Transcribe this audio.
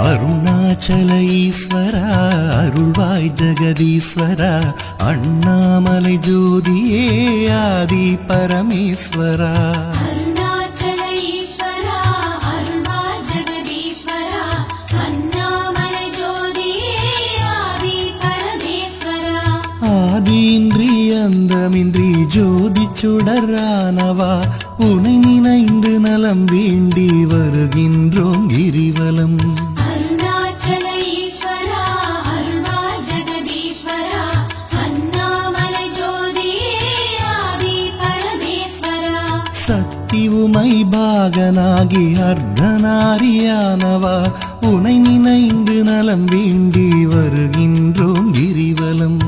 அருணாச்சல ஈஸ்வரா அருள்வாய் ஜெகதீஸ்வரா அண்ணாமலை ஜோதியே ஆதி பரமேஸ்வரா அருணாச்சல ஈஸ்வரா அருள்வாய் ஜெகதீஸ்வரா அண்ணாமலை ஜோதியே ஆதி பரமேஸ்வரா ஆதியின்றி அந்தமின்றி ஜோதி சுடரானவா உனை நினைந்து நலம் வேண்டி வருகின்றோம் கிரிவலம் அருணாச்சல ஈஸ்வரா அருள்வாய் ஜெகதீஸ்வரா அண்ணாமலை ஜோதியே ஆதி பரமேஸ்வரா சக்தி உமை பாகனாகி அர்த்தநாரியானவா உனை நினைந்து நலம் வேண்டி வருகின்றோம் கிரிவலம்